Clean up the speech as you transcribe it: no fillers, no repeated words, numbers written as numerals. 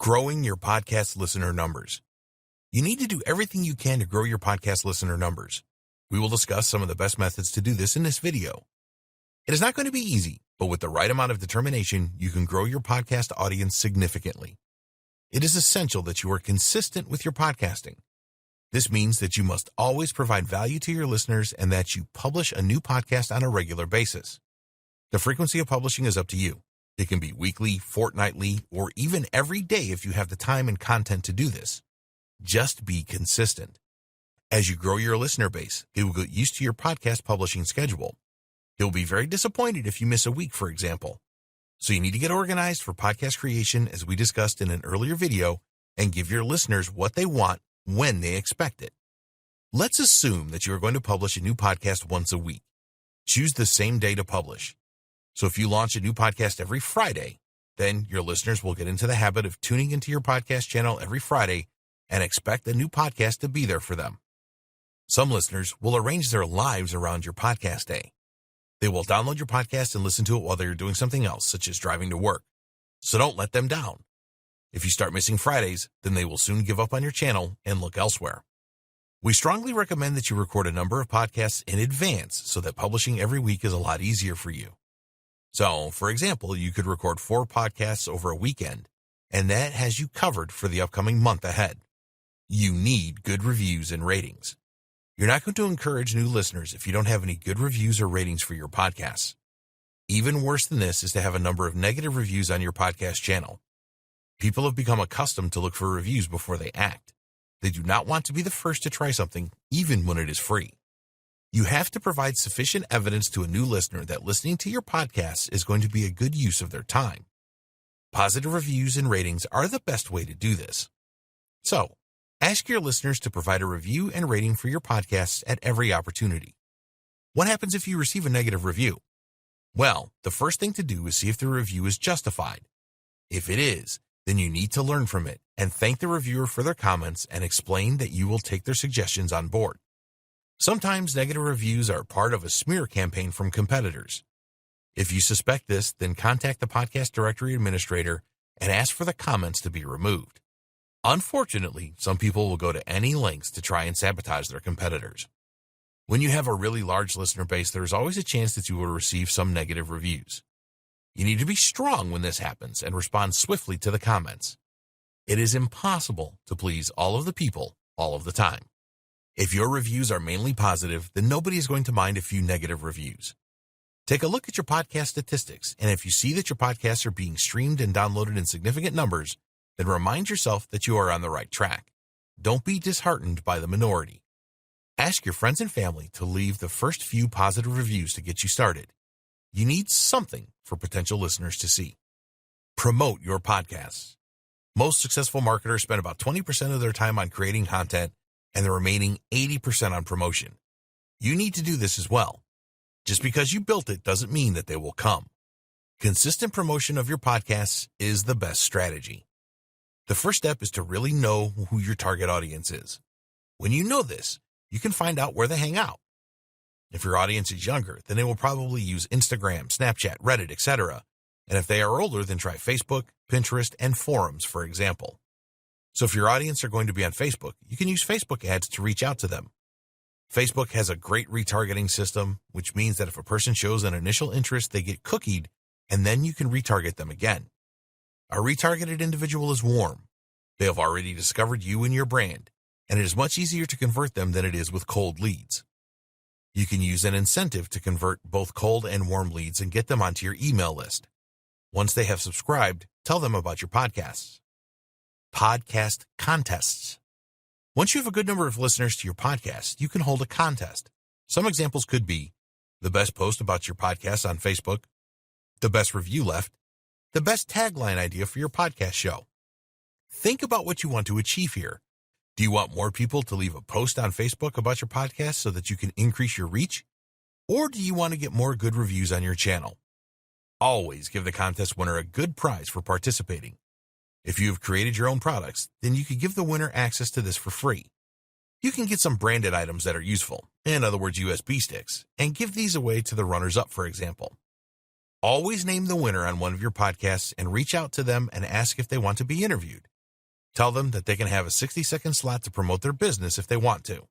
Growing your podcast listener numbers. You need to do everything you can to grow your podcast listener numbers. We will discuss some of the best methods to do this in this video. It is not going to be easy, but with the right amount of determination, you can grow your podcast audience significantly. It is essential that you are consistent with your podcasting. This means that you must always provide value to your listeners and that you publish a new podcast on a regular basis. The frequency of publishing is up to you. It can be weekly, fortnightly, or even every day if you have the time and content to do this. Just be consistent. As you grow your listener base, they will get used to your podcast publishing schedule. They will be very disappointed if you miss a week, for example. So you need to get organized for podcast creation, as we discussed in an earlier video, and give your listeners what they want when they expect it. Let's assume that you are going to publish a new podcast once a week. Choose the same day to publish. So if you launch a new podcast every Friday, then your listeners will get into the habit of tuning into your podcast channel every Friday and expect a new podcast to be there for them. Some listeners will arrange their lives around your podcast day. They will download your podcast and listen to it while they're doing something else, such as driving to work. So don't let them down. If you start missing Fridays, then they will soon give up on your channel and look elsewhere. We strongly recommend that you record a number of podcasts in advance so that publishing every week is a lot easier for you. So, for example, you could record 4 podcasts over a weekend, and that has you covered for the upcoming month ahead. You need good reviews and ratings. You're not going to encourage new listeners if you don't have any good reviews or ratings for your podcasts. Even worse than this is to have a number of negative reviews on your podcast channel. People have become accustomed to look for reviews before they act. They do not want to be the first to try something, even when it is free. You have to provide sufficient evidence to a new listener that listening to your podcast is going to be a good use of their time. Positive reviews and ratings are the best way to do this. So, ask your listeners to provide a review and rating for your podcasts at every opportunity. What happens if you receive a negative review? Well, the first thing to do is see if the review is justified. If it is, then you need to learn from it and thank the reviewer for their comments and explain that you will take their suggestions on board. Sometimes negative reviews are part of a smear campaign from competitors. If you suspect this, then contact the podcast directory administrator and ask for the comments to be removed. Unfortunately, some people will go to any lengths to try and sabotage their competitors. When you have a really large listener base, there is always a chance that you will receive some negative reviews. You need to be strong when this happens and respond swiftly to the comments. It is impossible to please all of the people all of the time. If your reviews are mainly positive, then nobody is going to mind a few negative reviews. Take a look at your podcast statistics, and if you see that your podcasts are being streamed and downloaded in significant numbers, then remind yourself that you are on the right track. Don't be disheartened by the minority. Ask your friends and family to leave the first few positive reviews to get you started. You need something for potential listeners to see. Promote your podcasts. Most successful marketers spend about 20% of their time on creating content and the remaining 80% on promotion. You need to do this as well. Just because you built it doesn't mean that they will come. Consistent promotion of your podcasts is the best strategy. The first step is to really know who your target audience is. When you know this, you can find out where they hang out. If your audience is younger, then they will probably use Instagram, Snapchat, Reddit, etc. And if they are older, then try Facebook, Pinterest, and forums, for example. So if your audience are going to be on Facebook, you can use Facebook ads to reach out to them. Facebook has a great retargeting system, which means that if a person shows an initial interest, they get cookied, and then you can retarget them again. A retargeted individual is warm. They have already discovered you and your brand, and it is much easier to convert them than it is with cold leads. You can use an incentive to convert both cold and warm leads and get them onto your email list. Once they have subscribed, tell them about your podcasts. Podcast contests. Once you have a good number of listeners to your podcast, you can hold a contest. Some examples could be the best post about your podcast on Facebook, the best review left, the best tagline idea for your podcast show. Think about what you want to achieve here. Do you want more people to leave a post on Facebook about your podcast so that you can increase your reach? Or do you want to get more good reviews on your channel? Always give the contest winner a good prize for participating. If you have created your own products, then you could give the winner access to this for free. You can get some branded items that are useful, in other words USB sticks, and give these away to the runners-up, for example. Always name the winner on one of your podcasts and reach out to them and ask if they want to be interviewed. Tell them that they can have a 60-second slot to promote their business if they want to.